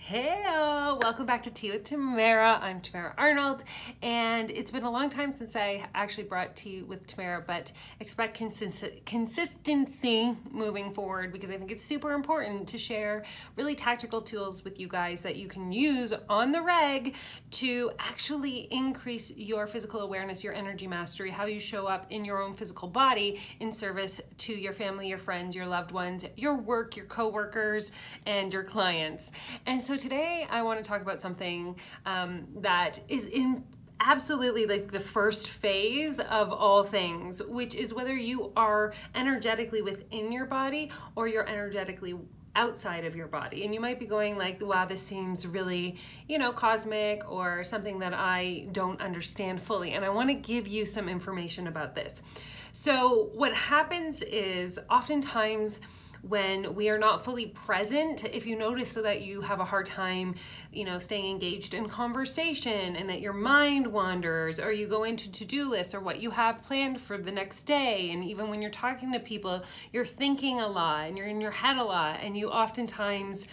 Hey, welcome back to Tea with Tamara. I'm Tamara Arnold, and it's been a long time since I actually brought Tea with Tamara, but expect consistency moving forward because I think it's super important to share really tactical tools with you guys that you can use on the reg to actually increase your physical awareness, your energy mastery, how you show up in your own physical body in service to your family, your friends, your loved ones, your work, your coworkers, and your clients. And so today I want to talk about something that is in absolutely like the first phase of all things, which is whether you are energetically within your body or you're energetically outside of your body. And you might be going like, wow, this seems really, cosmic or something that I don't understand fully. And I want to give you some information about this. So what happens is oftentimes when we are not fully present, if you notice that you have a hard time, staying engaged in conversation and that your mind wanders, or you go into to-do lists or what you have planned for the next day, and even when you're talking to people, you're thinking a lot and you're in your head a lot, and you oftentimes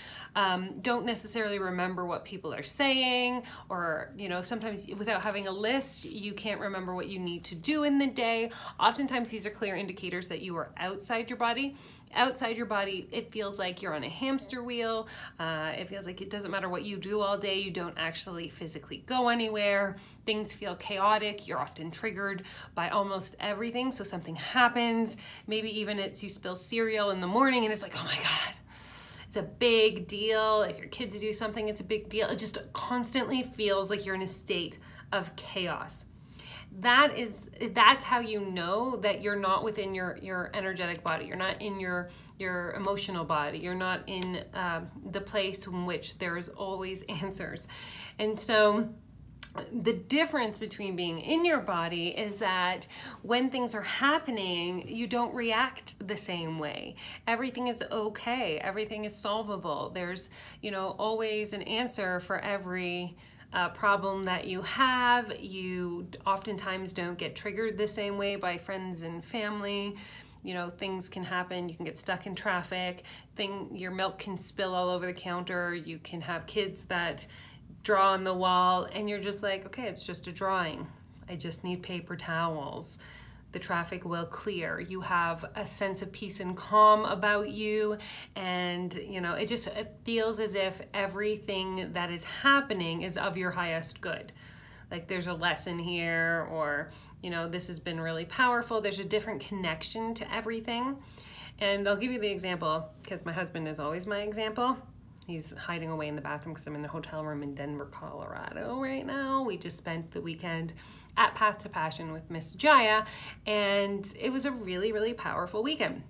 don't necessarily remember what people are saying, or sometimes without having a list you can't remember what you need to do in the day. Oftentimes these are clear indicators that you are outside your body. Outside your body, it feels like you're on a hamster wheel. It feels like it doesn't matter what you do all day, you don't actually physically go anywhere. Things feel chaotic. You're often triggered by almost everything. So something happens, maybe even it's you spill cereal in the morning and it's like, oh my God, it's a big deal. If your kids do something, it's a big deal. It just constantly feels like you're in a state of chaos. That's how you know that you're not within your energetic body. You're not in your emotional body. You're not in the place in which there's always answers. And so the difference between being in your body is that when things are happening, you don't react the same way. Everything is okay. Everything is solvable. There's, always an answer for every problem that you have. You oftentimes don't get triggered the same way by friends and family. Things can happen. You can get stuck in traffic. Your milk can spill all over the counter. You can have kids that draw on the wall and you're just like, okay, it's just a drawing. I just need paper towels. The traffic will clear. You have a sense of peace and calm about you, and it feels as if everything that is happening is of your highest good. Like there's a lesson here, or this has been really powerful. There's a different connection to everything. And I'll give you the example because my husband is always my example. He's hiding away in the bathroom because I'm in the hotel room in Denver, Colorado right now. We just spent the weekend at Path to Passion with Miss Jaya, and it was a really, really powerful weekend.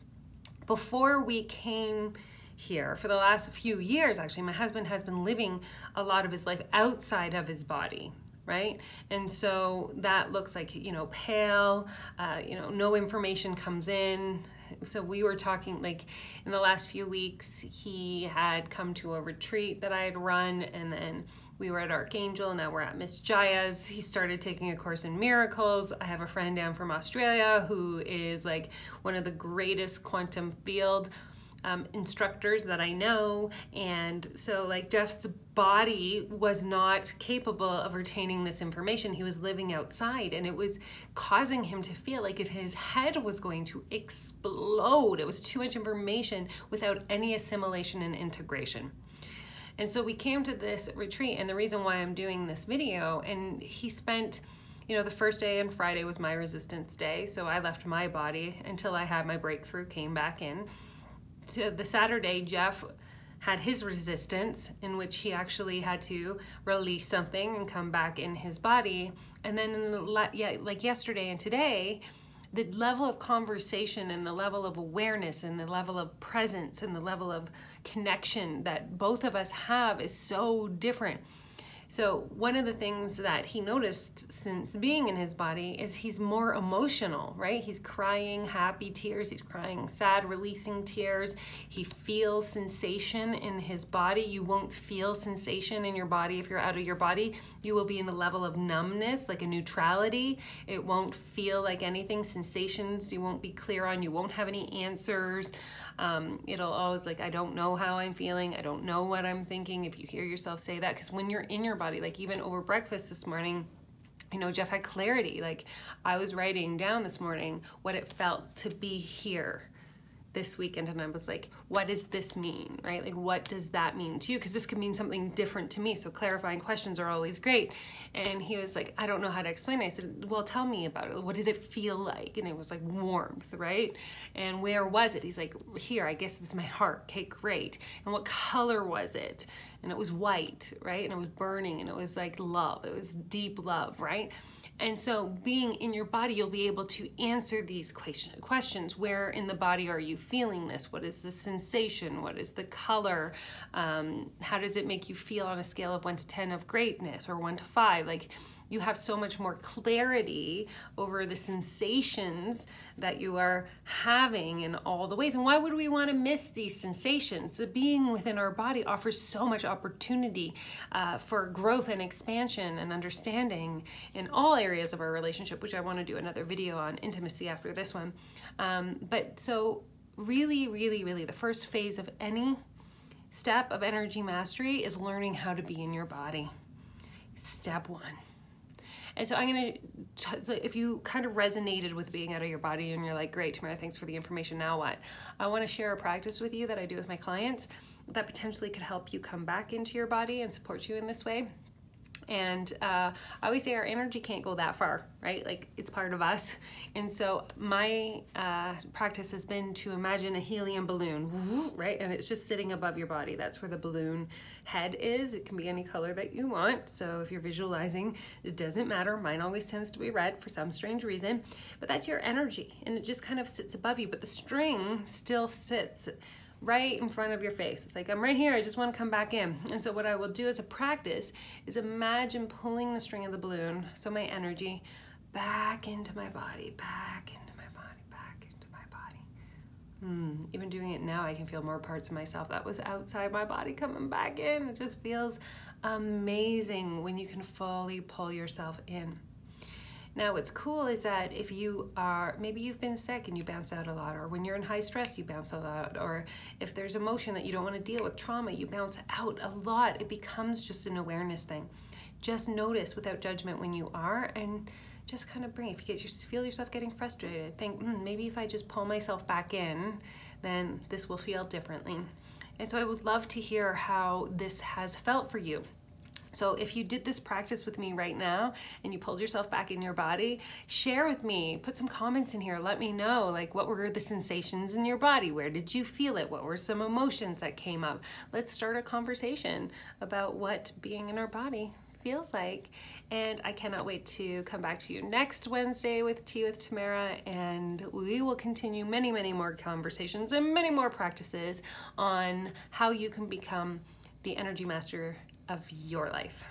Before we came here, for the last few years, actually, my husband has been living a lot of his life outside of his body, right? And so that looks like, pale, no information comes in. So we were talking like in the last few weeks, he had come to a retreat that I had run, and then we were at Archangel, now we're at Miss Jaya's. He started taking a course in miracles. I have a friend down from Australia who is like one of the greatest quantum field instructors that I know. And so like Jeff's body was not capable of retaining this information. He was living outside, and it was causing him to feel like his head was going to explode. It was too much information without any assimilation and integration. And so we came to this retreat, and the reason why I'm doing this video, and he spent the first day and Friday was my resistance day. So I left my body until I had my breakthrough, came back in. To the Saturday, Jeff had his resistance, in which he actually had to release something and come back in his body. And then like yesterday and today, the level of conversation and the level of awareness and the level of presence and the level of connection that both of us have is so different. So one of the things that he noticed since being in his body is he's more emotional, right? He's crying happy tears, he's crying sad, releasing tears. He feels sensation in his body. You won't feel sensation in your body if you're out of your body. You will be in a level of numbness, like a neutrality. It won't feel like anything, sensations you won't be clear on, you won't have any answers. It'll always like, I don't know how I'm feeling. I don't know what I'm thinking. If you hear yourself say that, because when you're in your body, like even over breakfast this morning, you know, Jeff had clarity. Like I was writing down this morning what it felt to be here this weekend, and I was like, what does this mean, right? Like, what does that mean to you? Because this could mean something different to me. So clarifying questions are always great. And he was like, I don't know how to explain it. I said, well, tell me about it. What did it feel like? And it was like warmth, right? And where was it? He's like, here, I guess it's my heart. Okay, great. And what color was it? And it was white, right? And it was burning, and it was like love. It was deep love, right? And so being in your body, you'll be able to answer these questions. Where in the body are you feeling this? What is the sensation? What is the color? How does it make you feel on a scale of 1 to 10 of greatness, or 1 to 5? Like, you have so much more clarity over the sensations that you are having in all the ways. And why would we want to miss these sensations? The being within our body offers so much opportunity for growth and expansion and understanding in all areas of our relationship, which I want to do another video on intimacy after this one. But so really, really, really, the first phase of any step of energy mastery is learning how to be in your body. Step 1. And so I'm going to, so if you kind of resonated with being out of your body and you're like, great, Tamara, thanks for the information, now what? I want to share a practice with you that I do with my clients that potentially could help you come back into your body and support you in this way. And I always say our energy can't go that far, right? Like, it's part of us. And so my practice has been to imagine a helium balloon, right? And it's just sitting above your body. That's where the balloon head is. It can be any color that you want. So if you're visualizing, it doesn't matter. Mine always tends to be red for some strange reason. But that's your energy, and it just kind of sits above you. But the string still sits right in front of your face. It's like, I'm right here, I just want to come back in. And so what I will do as a practice is imagine pulling the string of the balloon, so my energy, back into my body, back into my body, back into my body. Even doing it now, I can feel more parts of myself that was outside my body coming back in. It just feels amazing when you can fully pull yourself in. Now, what's cool is that if you are, maybe you've been sick and you bounce out a lot, or when you're in high stress, you bounce a lot, or if there's emotion that you don't want to deal with, trauma, you bounce out a lot. It becomes just an awareness thing. Just notice without judgment when you are, and just kind of bring, if you feel yourself getting frustrated, think, maybe if I just pull myself back in, then this will feel differently. And so I would love to hear how this has felt for you. So if you did this practice with me right now and you pulled yourself back in your body, share with me, put some comments in here, let me know, like, what were the sensations in your body? Where did you feel it? What were some emotions that came up? Let's start a conversation about what being in our body feels like. And I cannot wait to come back to you next Wednesday with Tea with Tamara, and we will continue many, many more conversations and many more practices on how you can become the energy master of your life.